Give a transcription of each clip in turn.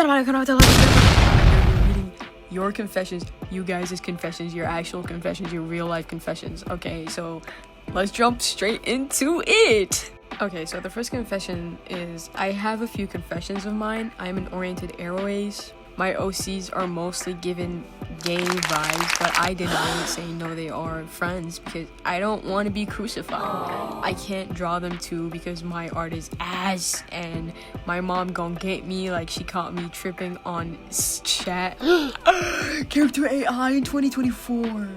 reading your confessions, you guys' confessions, your actual confessions, your real life confessions. Okay, so let's jump straight into it. Okay, so the first confession is I have a few confessions of mine. I'm an oriented airways. My OCs are mostly given gay vibes, but I didn't really say no, they are friends because I don't want to be crucified. I can't draw them too because my art is ass and my mom gon' get me like she caught me tripping on chat. Character AI in 2024.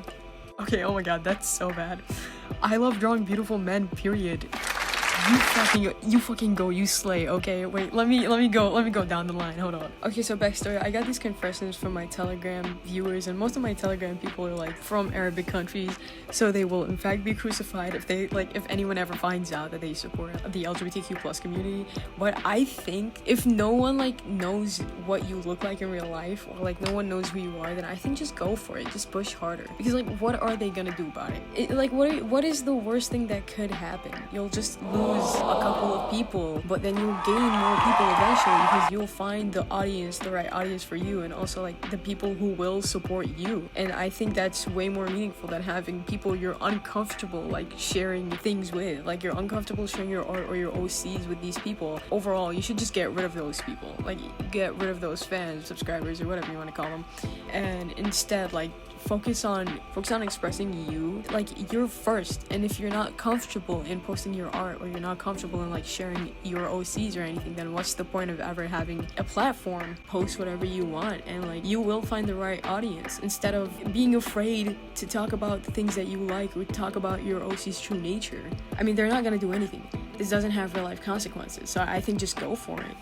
Okay, oh my god, that's so bad. I love drawing beautiful men, period. You fucking go, you slay. Okay, wait, let me go down the line. Hold on. Okay, so backstory, I got these confessions from my Telegram viewers, and most of my Telegram people are like from Arabic countries, so they will in fact be crucified if anyone ever finds out that they support the LGBTQ plus community. But I think if no one knows what you look like in real life, or no one knows who you are, then I think just go for it. Just push harder, because what are they gonna do about it? What is the worst thing that could happen? You'll just lose a couple of people, but then you'll gain more people eventually because you'll find the right audience for you, and also the people who will support you. And I think that's way more meaningful than having people you're uncomfortable sharing things with. You're uncomfortable sharing your art or your OCs with these people. Overall, you should just get rid of those people. Get rid of those fans, subscribers, or whatever you want to call them, and instead focus on expressing you're first. And if you're not comfortable in posting your art, or you're not comfortable in sharing your OCs or anything, then what's the point of ever having a platform? Post whatever you want, and you will find the right audience, instead of being afraid to talk about the things that you like or talk about your OC's true nature. I mean, they're not gonna do anything. This doesn't have real life consequences, so I think just go for it.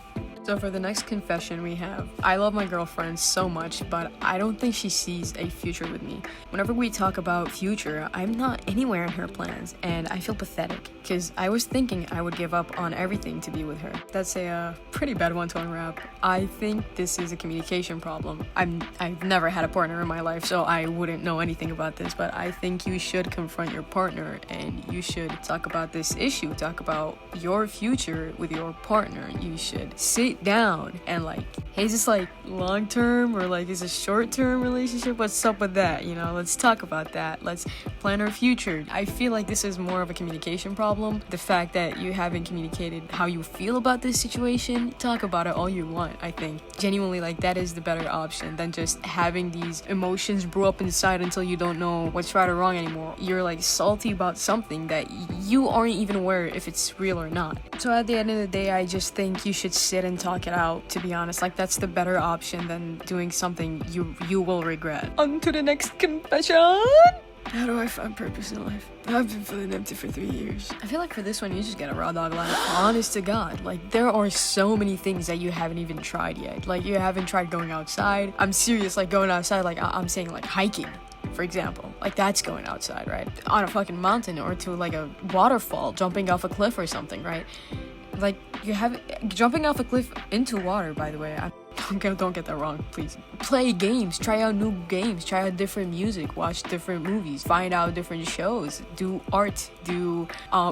So for the next confession we have, I love my girlfriend so much, but I don't think she sees a future with me. Whenever we talk about future, I'm not anywhere in her plans, and I feel pathetic, because I was thinking I would give up on everything to be with her. That's a pretty bad one to unwrap. I think this is a communication problem. I've never had a partner in my life, so I wouldn't know anything about this, but I think you should confront your partner, and you should talk about this issue, talk about your future with your partner. You should sit down and is this long term or is this short term relationship? What's up with that? Let's talk about that. Let's plan our future. I feel like this is more of a communication problem. The fact that you haven't communicated how you feel about this situation, talk about it all you want. I think genuinely that is the better option than just having these emotions brew up inside until you don't know what's right or wrong anymore. You're salty about something that you aren't even aware if it's real or not. So at the end of the day, I just think you should sit and talk it out, to be honest. That's the better option than doing something you will regret. On to the next confession. How do I find purpose in life? I've been feeling empty for 3 years. I feel for this one, you just get a raw dog laugh. Honest to God, there are so many things that you haven't even tried yet. You haven't tried going outside. I'm serious, going outside, I'm saying hiking, for example. That's going outside, right? On a fucking mountain, or to a waterfall, jumping off a cliff or something, right? You have jumping off a cliff into water, by the way. Don't get that wrong, please. Play games, try out new games, try out different music, watch different movies, find out different shows, do art,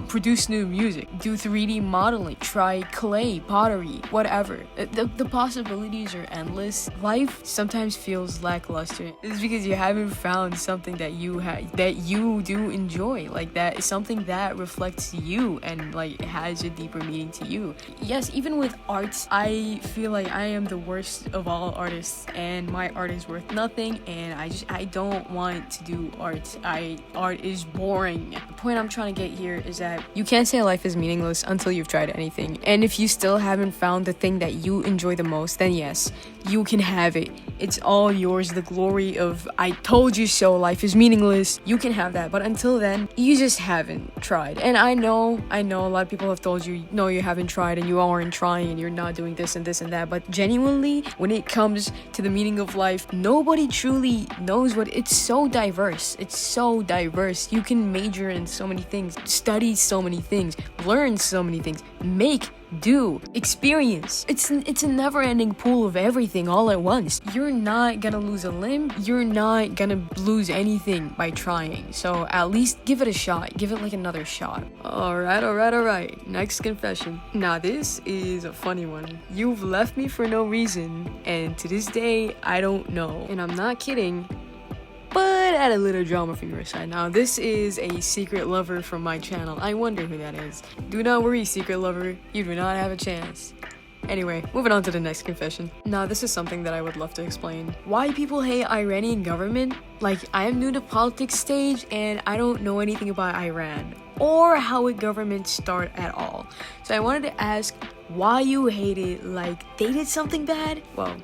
produce new music, do 3D modeling, try clay, pottery, whatever. The possibilities are endless. Life sometimes feels lackluster. It's because you haven't found something that you do enjoy, that is something that reflects you and has a deeper meaning to you. Yes, even with art, I feel I am the worst of all artists, and my art is worth nothing, and I don't want to do art. Art is boring. The point I'm trying to get here is that you can't say life is meaningless until you've tried anything. And if you still haven't found the thing that you enjoy the most, then yes, you can have it. It's all yours. The glory of I told you so, life is meaningless. You can have that, but until then, you just haven't tried. And I know a lot of people have told you, no, you haven't tried, and you aren't trying, and you're not doing this and this and that, but genuinely, when it comes to the meaning of life, nobody truly knows what it's so diverse. It's so diverse. You can major in so many things, study so many things, learn so many things, make do, experience. It's a never-ending pool of everything all at once. You're not gonna lose a limb. You're not gonna lose anything by trying. So at least give it a shot. Give it like another shot. Alright. Next confession. Now this is a funny one. You've left me for no reason, and to this day, I don't know. And I'm not kidding, but add a little drama from your side. Now, this is a secret lover from my channel. I wonder who that is. Do not worry, secret lover. You do not have a chance. Anyway, moving on to the next confession. Now, this is something that I would love to explain. Why people hate Iranian government? Like, I am new to politics stage, and I don't know anything about Iran or how a government start at all. So I wanted to ask why you hate it. Like, they did something bad? Well,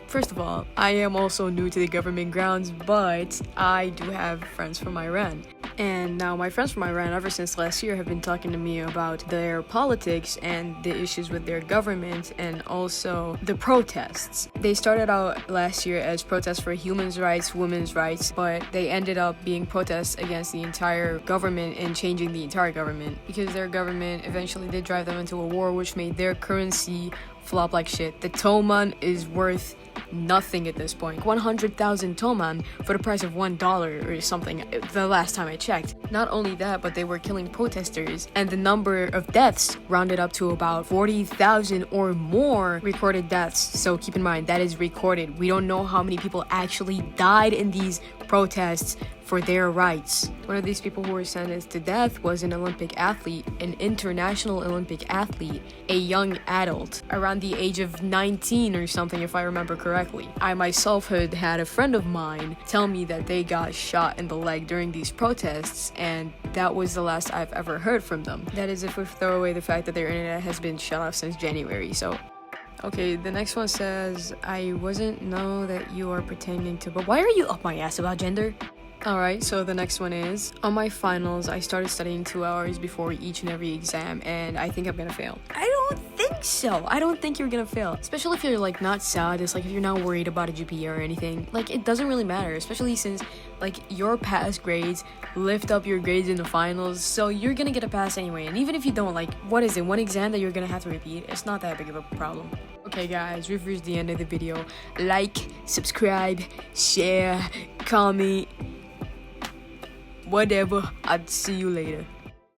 first of all, I am also new to the government grounds, but I do have friends from Iran. And now my friends from Iran, ever since last year, have been talking to me about their politics and the issues with their government and also the protests. They started out last year as protests for human rights, women's rights, but they ended up being protests against the entire government and changing the entire government because their government eventually did drive them into a war, which made their currency flop like shit. The Toman is worth nothing at this point. 100,000 Toman for the price of $1 or something the last time I checked. Not only that, but they were killing protesters, and the number of deaths rounded up to about 40,000 or more recorded deaths. So keep in mind, that is recorded. We don't know how many people actually died in these protests for their rights. One of these people who were sentenced to death was an Olympic athlete, an international Olympic athlete, a young adult, around the age of 19 or something if I remember correctly. I myself had a friend of mine tell me that they got shot in the leg during these protests, and that was the last I've ever heard from them. That is if we throw away the fact that their internet has been shut off since January, so. Okay, the next one says, I wasn't know that you are pretending to, but why are you up my ass about gender? Alright, so the next one is, on my finals, I started studying 2 hours before each and every exam, and I think I'm gonna fail. I don't think so. I don't think you're gonna fail. Especially if you're, like, not sad, it's like if you're not worried about a GPA or anything. Like, it doesn't really matter, especially since, like, your past grades lift up your grades in the finals, so you're gonna get a pass anyway. And even if you don't, like, what is it, one exam that you're gonna have to repeat? It's not that big of a problem. Okay guys, we've reached the end of the video. Like, subscribe, share, comment, whatever. I'll see you later.